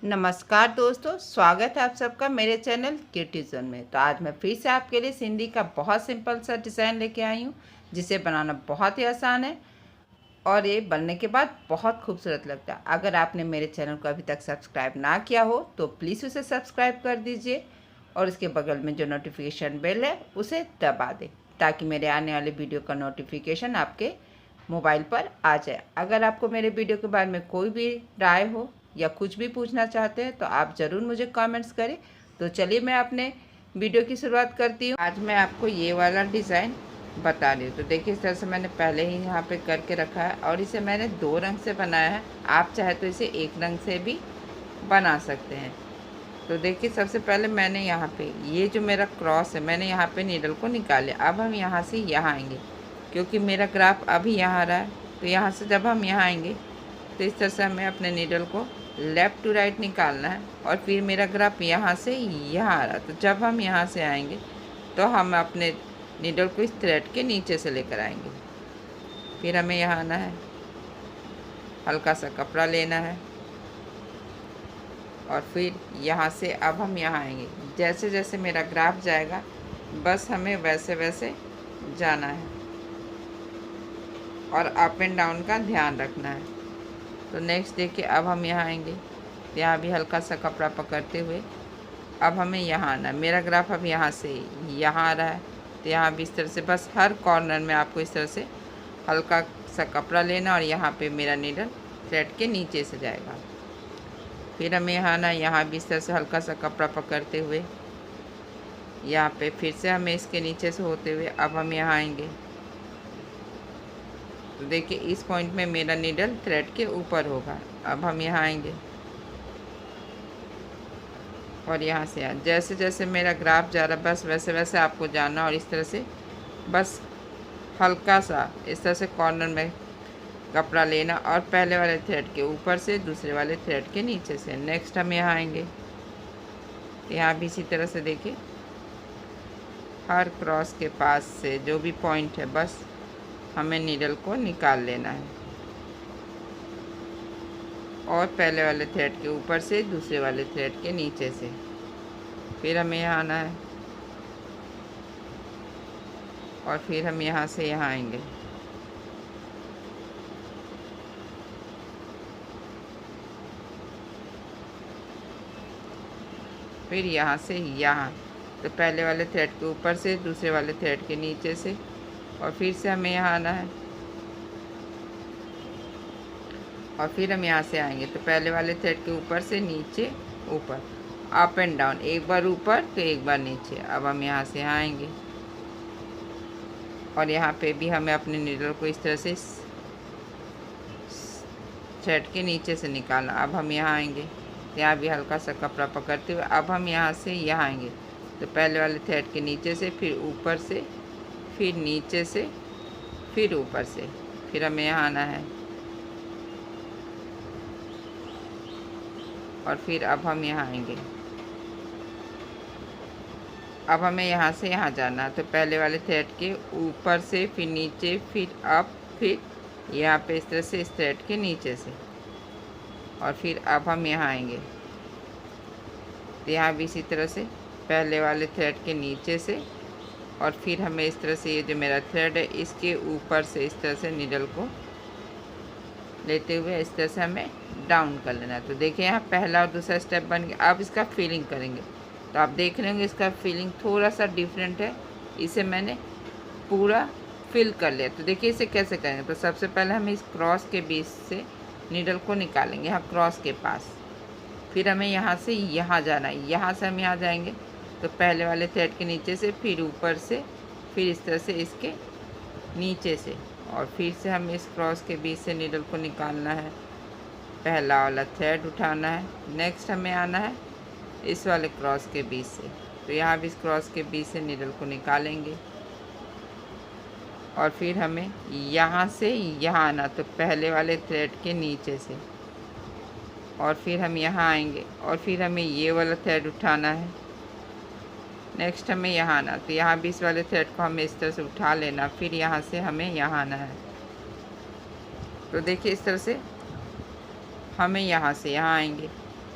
नमस्कार दोस्तों, स्वागत है आप सबका मेरे चैनल क्यूटीजन में। तो आज मैं फिर से आपके लिए सिंधी का बहुत सिंपल सा डिज़ाइन लेके आई हूँ, जिसे बनाना बहुत ही आसान है और ये बनने के बाद बहुत खूबसूरत लगता है। अगर आपने मेरे चैनल को अभी तक सब्सक्राइब ना किया हो तो प्लीज़ उसे सब्सक्राइब कर दीजिए और इसके बगल में जो नोटिफिकेशन बेल है उसे दबा दें, ताकि मेरे आने वाले वीडियो का नोटिफिकेशन आपके मोबाइल पर आ जाए। अगर आपको मेरे वीडियो के बारे में कोई भी राय हो या कुछ भी पूछना चाहते हैं तो आप ज़रूर मुझे कमेंट्स करें। तो चलिए मैं अपने वीडियो की शुरुआत करती हूँ। आज मैं आपको ये वाला डिज़ाइन बता रही हूँ। तो देखिए, इस तरह से मैंने पहले ही यहाँ पे करके रखा है और इसे मैंने 2 रंग से बनाया है। आप चाहे तो इसे 1 रंग से भी बना सकते हैं। तो देखिए, सबसे पहले मैंने यहाँ पे ये जो मेरा क्रॉस है, मैंने यहाँ पे नीडल को निकाले। अब हम यहाँ से यहाँ आएंगे, क्योंकि मेरा ग्राफ अभी यहाँ आ रहा है। तो यहाँ से जब हम यहाँ आएंगे तो इस तरह से हमें अपने नीडल को लेफ़्ट टू राइट निकालना है और फिर मेरा ग्राफ यहाँ से यहाँ आ रहा है। तो जब हम यहाँ से आएंगे तो हम अपने नीडल को इस थ्रेड के नीचे से लेकर आएंगे। फिर हमें यहाँ आना है, हल्का सा कपड़ा लेना है और फिर यहाँ से अब हम यहाँ आएंगे। जैसे जैसे मेरा ग्राफ जाएगा बस हमें वैसे वैसे जाना है और अप एंड डाउन का ध्यान रखना है। तो नेक्स्ट देखिए, अब हम यहाँ आएंगे, यहाँ भी हल्का सा कपड़ा पकड़ते हुए अब हमें यहाँ आना है। मेरा ग्राफ अब यहाँ से यहाँ आ रहा है, तो यहाँ भी इस तरह से बस हर कॉर्नर में आपको इस तरह से हल्का सा कपड़ा लेना और यहाँ पे मेरा नीडल थ्रेड के नीचे से जाएगा। फिर हमें यहाँ आना, यहाँ भी इस तरह से हल्का सा कपड़ा पकड़ते हुए यहाँ पे फिर से हमें इसके नीचे से होते हुए अब हम यहाँ आएंगे। तो देखिए, इस पॉइंट में मेरा नीडल थ्रेड के ऊपर होगा। अब हम यहाँ आएंगे और यहाँ से जैसे जैसे मेरा ग्राफ जा रहा है बस वैसे वैसे आपको जाना और इस तरह से बस हल्का सा इस तरह से कॉर्नर में कपड़ा लेना और पहले वाले थ्रेड के ऊपर से दूसरे वाले थ्रेड के नीचे से। नेक्स्ट हम यहाँ आएंगे, यहाँ भी इसी तरह से देखिए हर क्रॉस के पास से जो भी पॉइंट है बस हमें नीडल को निकाल लेना है और पहले वाले थ्रेड के ऊपर से दूसरे वाले थ्रेड के नीचे से। फिर हमें यहाँ आना है और फिर हम यहाँ से यहाँ आएंगे। फिर यहाँ से यहाँ, तो पहले वाले थ्रेड के ऊपर से दूसरे वाले थ्रेड के नीचे से और फिर से हमें यहाँ आना है और फिर हम यहाँ से आएंगे। तो पहले वाले थ्रेड के ऊपर से नीचे ऊपर, अप एंड डाउन, एक बार ऊपर तो एक बार नीचे। अब हम यहाँ से यहाँ आएंगे और यहाँ पे भी हमें अपने नीडल को इस तरह से थ्रेड के नीचे से निकालना। अब हम यहाँ आएंगे, यहाँ भी हल्का सा कपड़ा पकड़ते हुए अब हम यहाँ से यहाँ आएंगे। तो पहले वाले थ्रेड के नीचे से, फिर ऊपर से, फिर नीचे से, फिर ऊपर से, फिर हमें यहाँ आना है और फिर अब हम यहाँ आएंगे। अब हमें यहाँ से यहाँ जाना है। तो पहले वाले थ्रेड के ऊपर से, फिर नीचे, फिर अप, फिर यहाँ पे इस तरह से इस थ्रेड के नीचे से और फिर अब हम यहाँ आएंगे। तो यहाँ भी इसी तरह से पहले वाले थ्रेड के नीचे से और फिर हमें इस तरह से ये जो मेरा थ्रेड है इसके ऊपर से इस तरह से नीडल को लेते हुए इस तरह से हमें डाउन कर लेना है। तो देखिए, यहाँ पहला और दूसरा स्टेप बन गया। अब इसका फिलिंग करेंगे तो आप देख रहे होंगे इसका फिलिंग थोड़ा सा डिफरेंट है। इसे मैंने पूरा फिल कर लिया। तो देखिए इसे कैसे करेंगे। तो सबसे पहले हम इस क्रॉस के बीच से नीडल को निकालेंगे, यहाँ क्रॉस के पास। फिर हमें यहाँ से यहाँ जाना है, यहाँ से हम यहाँ जाएंगे तो पहले वाले थ्रेड के नीचे से, फिर ऊपर से, फिर इस तरह से इसके नीचे से और फिर से हमें इस क्रॉस के बीच से नीडल को निकालना है, पहला वाला थ्रेड उठाना है। नेक्स्ट हमें आना है इस वाले क्रॉस के बीच से। तो यहाँ भी इस क्रॉस के बीच से नीडल को निकालेंगे और फिर हमें यहाँ से यहाँ आना, तो पहले वाले थ्रेड के नीचे से और फिर हम यहाँ आएंगे और फिर हमें ये वाला थ्रेड उठाना है। नेक्स्ट हमें यहाँ आना, तो यहाँ भी इस वाले थ्रेड को हमें इस तरह से उठा लेना, फिर यहाँ से हमें यहाँ आना है। तो देखिए इस तरह से हमें यहाँ से यहाँ आएंगे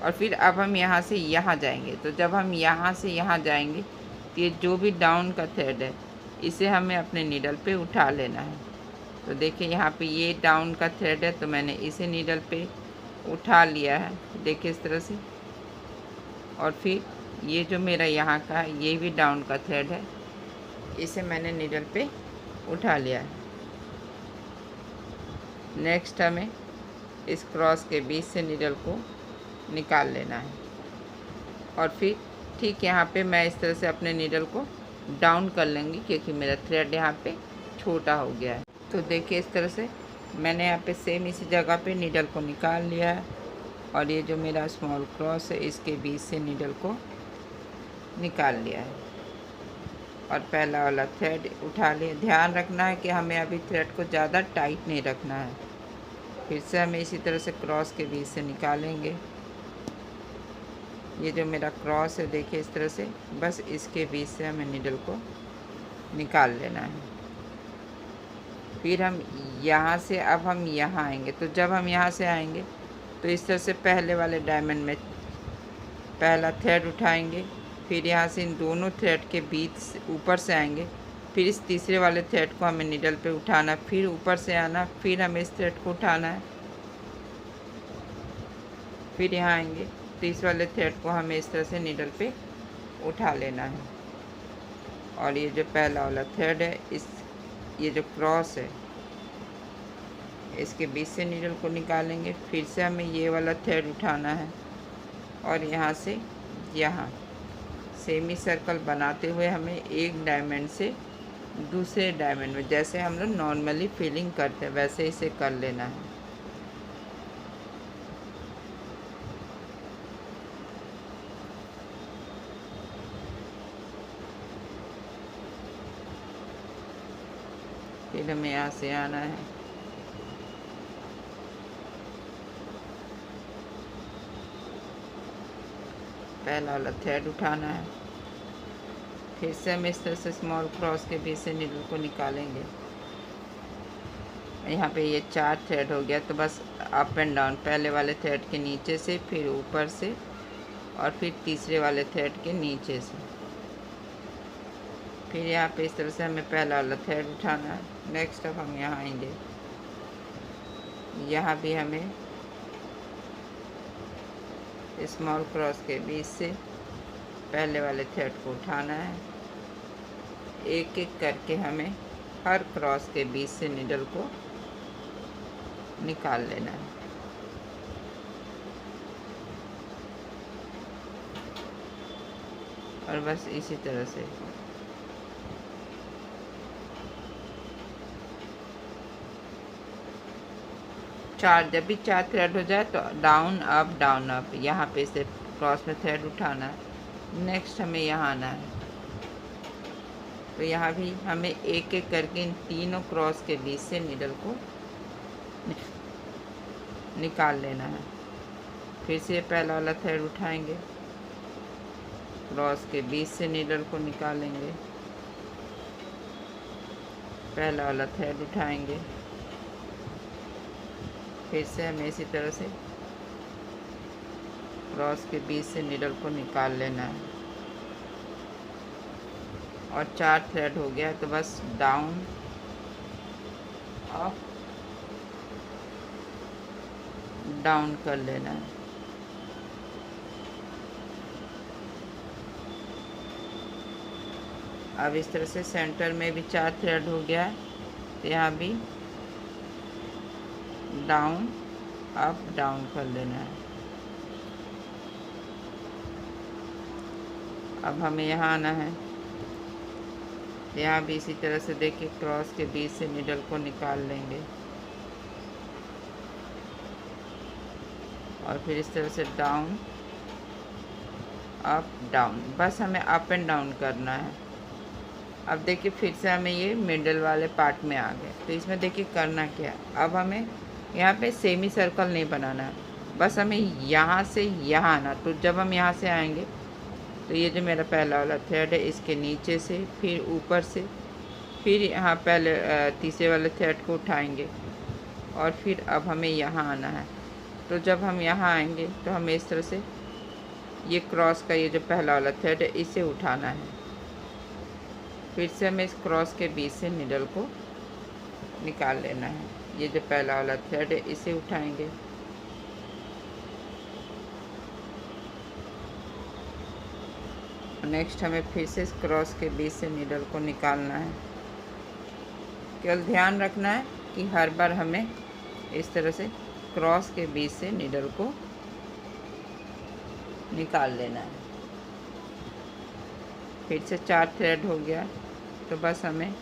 और फिर अब हम यहाँ से यहाँ जाएंगे। तो जब हम यहाँ से यहाँ जाएंगे तो ये जो भी डाउन का थ्रेड है इसे हमें अपने नीडल पे उठा लेना है। तो देखिए यहाँ पे ये डाउन का थ्रेड है, तो मैंने इसे नीडल पे उठा लिया है, देखिए इस तरह से। और फिर ये जो मेरा यहाँ का है ये भी डाउन का थ्रेड है, इसे मैंने नीडल पे उठा लिया है। नेक्स्ट हमें इस क्रॉस के बीच से नीडल को निकाल लेना है। और फिर ठीक यहाँ पे मैं इस तरह से अपने नीडल को डाउन कर लूँगी, क्योंकि मेरा थ्रेड यहाँ पे छोटा हो गया है। तो देखिए इस तरह से मैंने यहाँ पे सेम इसी जगह पे नीडल को निकाल लिया है। और ये जो मेरा स्मॉल क्रॉस है इसके बीच से नीडल को निकाल लिया है और पहला वाला थ्रेड उठा लिया। ध्यान रखना है कि हमें अभी थ्रेड को ज़्यादा टाइट नहीं रखना है। फिर से हमें इसी तरह से क्रॉस के बीच से निकालेंगे। ये जो मेरा क्रॉस है देखिए इस तरह से, बस इसके बीच से हमें नीडल को निकाल लेना है। फिर हम यहाँ से अब हम यहाँ आएंगे। तो जब हम यहाँ से आएंगे तो इस तरह से पहले वाले डायमंड में पहला थ्रेड उठाएंगे, फिर यहाँ से इन दोनों थ्रेड के बीच ऊपर से आएंगे, फिर इस तीसरे वाले थ्रेड को हमें नीडल पे उठाना, फिर ऊपर से आना, फिर हमें इस थ्रेड को उठाना है, फिर यहाँ आएंगे, तीसरे वाले थ्रेड को हमें इस तरह से नीडल पे उठा लेना है। और ये जो पहला वाला थ्रेड है ये जो क्रॉस है इसके बीच से नीडल को निकालेंगे। फिर से हमें ये वाला थ्रेड उठाना है और यहाँ से यहाँ सेमी सर्कल बनाते हुए हमें एक डायमंड से दूसरे डायमंड में, जैसे हम लोग नॉर्मली फिलिंग करते हैं वैसे इसे कर लेना है। फिर हमें यहाँ से आना है, पहला वाला थ्रेड उठाना है, फिर से हम इस तरह से स्मॉल क्रॉस के बीच से नीडल को निकालेंगे। यहाँ पे ये 4 थ्रेड हो गया, तो बस अप एंड डाउन, पहले वाले थ्रेड के नीचे से, फिर ऊपर से, और फिर तीसरे वाले थ्रेड के नीचे से। फिर यहाँ पे इस तरह से हमें पहला वाला थ्रेड उठाना है। नेक्स्ट अब हम यहाँ आएंगे, यहाँ भी हमें स्मॉल क्रॉस के बीच से पहले वाले थ्रेड को उठाना है। एक एक करके हमें हर क्रॉस के बीच से निडल को निकाल लेना है। और बस इसी तरह से जब भी 4 थ्रेड हो जाए तो डाउन अप, यहाँ पे से क्रॉस में थ्रेड उठाना है। नेक्स्ट हमें यहाँ आना है, तो यहाँ भी हमें एक एक करके इन तीनों क्रॉस के बीच से निडल को निकाल लेना है। फिर से पहला वाला थ्रेड उठाएंगे, क्रॉस के बीच से निडल को निकालेंगे, पहला वाला थ्रेड उठाएंगे, फिर से हमें इसी तरह से क्रॉस के बीच से निडल को निकाल लेना है। और 4 थ्रेड हो गया है, तो बस डाउन अप डाउन कर लेना है। अब इस तरह से सेंटर में भी 4 थ्रेड हो गया है, तो यहाँ भी डाउन अप डाउन कर लेना है। अब हमें यहाँ आना है, यहाँ भी इसी तरह से देखिए क्रॉस के बीच से निडल को निकाल लेंगे और फिर इस तरह से डाउन अप डाउन, बस हमें अप एंड डाउन करना है। अब देखिए फिर से हमें ये मिडल वाले पार्ट में आ गए, तो इसमें देखिए करना क्या, अब हमें यहाँ पे सेमी सर्कल नहीं बनाना है, बस हमें यहाँ से यहाँ आना। तो जब हम यहाँ से आएंगे तो ये जो मेरा पहला वाला थ्रेड है इसके नीचे से, फिर ऊपर से, फिर यहाँ पहले तीसरे वाले थ्रेड को उठाएंगे और फिर अब हमें यहाँ आना है। तो जब हम यहाँ आएंगे तो हमें इस तरह से ये क्रॉस का ये जो पहला वाला थ्रेड है इसे उठाना है। फिर से हमें इस क्रॉस के बीच से निडल को निकाल लेना है। ये जो पहला वाला थ्रेड है इसे उठाएंगे, नेक्स्ट हमें फिर से इस क्रॉस के बीच से निडल को निकालना है। केवल ध्यान रखना है कि हर बार हमें इस तरह से क्रॉस के बीच से निडल को निकाल लेना है। फिर से 4 थ्रेड हो गया, तो बस हमें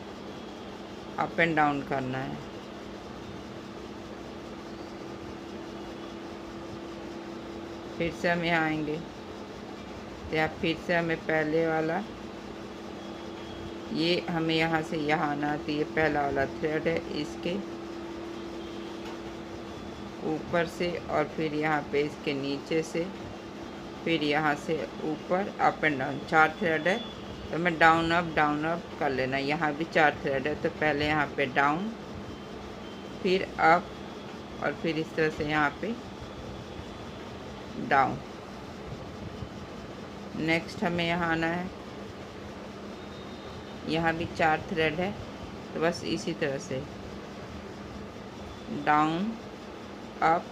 अप एंड डाउन करना है। फिर से हम यहाँ आएंगे तो यहाँ फिर से हमें पहले वाला ये हमें यहाँ से यहाँ आना है। तो ये पहला वाला थ्रेड है, इसके ऊपर से और फिर यहाँ पे इसके नीचे से, फिर यहाँ से ऊपर अप एंड डाउन। 4 थ्रेड है तो हमें डाउन अप कर लेना। यहाँ भी 4 थ्रेड है तो पहले यहाँ पे डाउन, फिर अप और फिर इस तरह से यहाँ पे डाउन। नेक्स्ट हमें यहाँ आना है, यहाँ भी 4 थ्रेड है तो बस इसी तरह से डाउन अप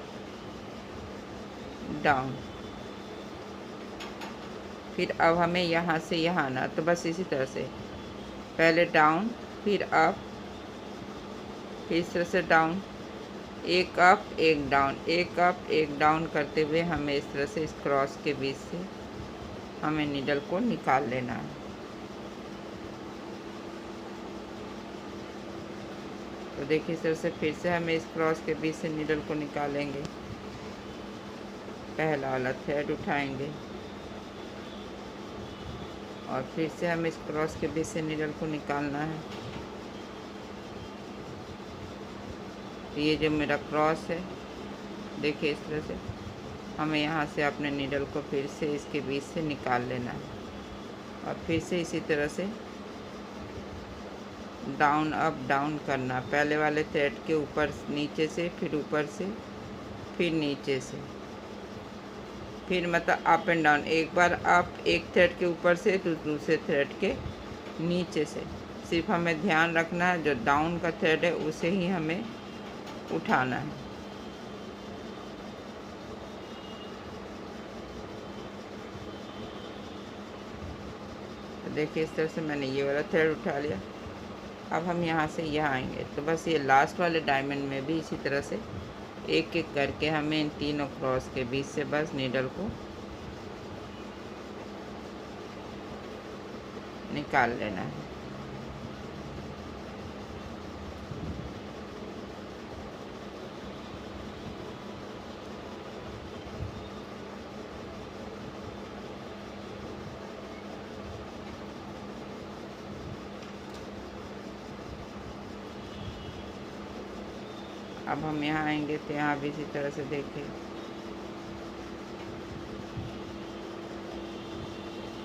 डाउन। फिर अब हमें यहाँ से यहाँ आना, तो बस इसी तरह से पहले डाउन फिर अप, फिर इस तरह से डाउन, एक अप एक डाउन, एक अप एक डाउन करते हुए हमें इस तरह से इस क्रॉस के बीच से हमें नीडल को निकाल लेना है। तो देखिए इस तरह से फिर से हमें इस क्रॉस के बीच से नीडल को निकालेंगे। पहला वाला थ्रेड उठाएंगे और फिर से हमें इस क्रॉस के बीच से नीडल को निकालना है। तो ये जो मेरा क्रॉस है, देखिए इस तरह से हमें यहाँ से अपने नीडल को फिर से इसके बीच से निकाल लेना है और फिर से इसी तरह से डाउन अप डाउन करना। पहले वाले थ्रेड के ऊपर नीचे से, फिर ऊपर से, फिर नीचे से, फिर मतलब अप एंड डाउन। एक बार अप एक थ्रेड के ऊपर से तो दूसरे थ्रेड के नीचे से। सिर्फ हमें ध्यान रखना है जो डाउन का थ्रेड है उसे ही हमें उठाना है। तो देखिए इस तरह से मैंने ये वाला थ्रेड उठा लिया। अब हम यहाँ से यहाँ आएंगे तो बस ये लास्ट वाले डायमंड में भी इसी तरह से एक एक करके हमें इन तीनों क्रॉस के बीच से बस नीडल को निकाल लेना है। अब हम यहाँ आएंगे तो यहाँ भी इसी तरह से देखिए,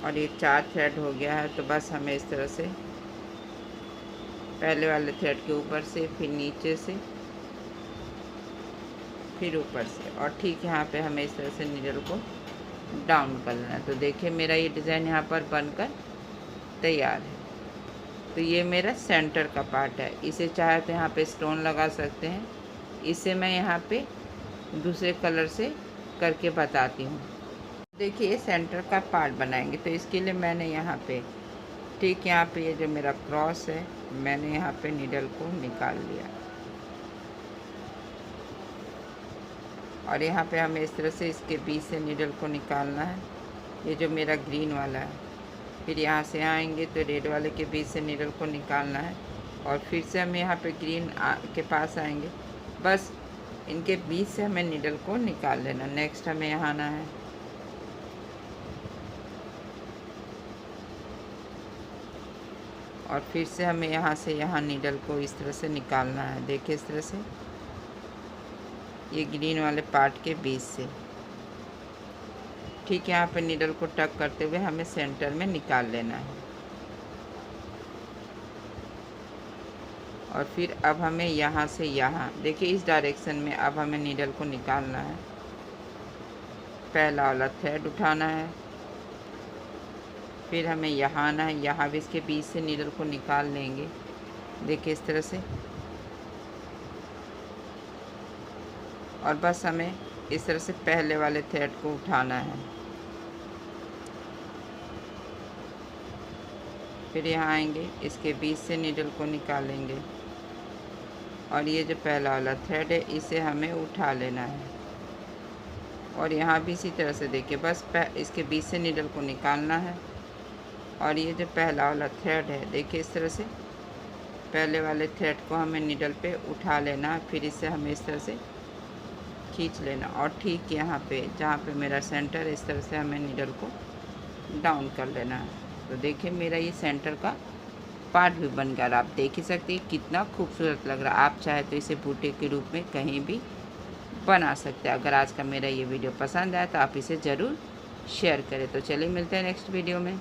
और ये 4 थ्रेड हो गया है। तो बस हमें इस तरह से पहले वाले थ्रेड के ऊपर से, फिर नीचे से, फिर ऊपर से, और ठीक यहाँ पे हमें इस तरह से नीडल को डाउन कर लेना। तो देखिए मेरा ये डिज़ाइन यहाँ पर बनकर तैयार है। तो ये मेरा सेंटर का पार्ट है। इसे चाहे तो यहाँ पे स्टोन लगा सकते हैं। इसे मैं यहाँ पे दूसरे कलर से करके बताती हूँ। देखिए सेंटर का पार्ट बनाएंगे तो इसके लिए मैंने यहाँ पे ठीक यहाँ पे ये जो मेरा क्रॉस है मैंने यहाँ पे नीडल को निकाल लिया, और यहाँ पे हमें इस तरह से इसके बीच से नीडल को निकालना है। ये जो मेरा ग्रीन वाला है, फिर यहाँ से आएंगे तो रेड वाले के बीच से नीडल को निकालना है, और फिर से हम यहाँ पे ग्रीन के पास आएंगे। बस इनके बीच से हमें नीडल को निकाल लेना। नेक्स्ट हमें यहाँ आना है, और फिर से हमें यहाँ से यहाँ नीडल को इस तरह से निकालना है। देखिए इस तरह से ये ग्रीन वाले पार्ट के बीच से ठीक यहाँ पे नीडल को टक करते हुए हमें सेंटर में निकाल लेना है। और फिर अब हमें यहाँ से यहाँ देखिए इस डायरेक्शन में अब हमें नीडल को निकालना है। पहला वाला थ्रेड उठाना है। फिर हमें यहाँ आना है, यहाँ भी इसके बीच से नीडल को निकाल लेंगे। देखिए इस तरह से, और बस हमें इस तरह से पहले वाले थ्रेड को उठाना है। फिर यहाँ आएंगे, इसके बीच से नीडल को निकालेंगे और ये जो पहला वाला थ्रेड है इसे हमें उठा लेना है। और यहाँ भी इसी तरह से देखिए, बस इसके बीच से नीडल को निकालना है और ये जो पहला वाला थ्रेड है देखिए इस तरह से पहले वाले थ्रेड को हमें नीडल पे उठा लेना है। फिर इसे हमें इस तरह से खींच लेना और ठीक यहाँ पे जहाँ पे मेरा सेंटर है इस तरह से हमें नीडल को डाउन कर लेना है। तो देखिए मेरा ये सेंटर का पार्ट भी बन गया और आप देख ही सकते हैं कितना खूबसूरत लग रहा है। आप चाहे तो इसे बूटे के रूप में कहीं भी बना सकते हैं। अगर आज का मेरा ये वीडियो पसंद आया तो आप इसे ज़रूर शेयर करें। तो चलिए मिलते हैं नेक्स्ट वीडियो में।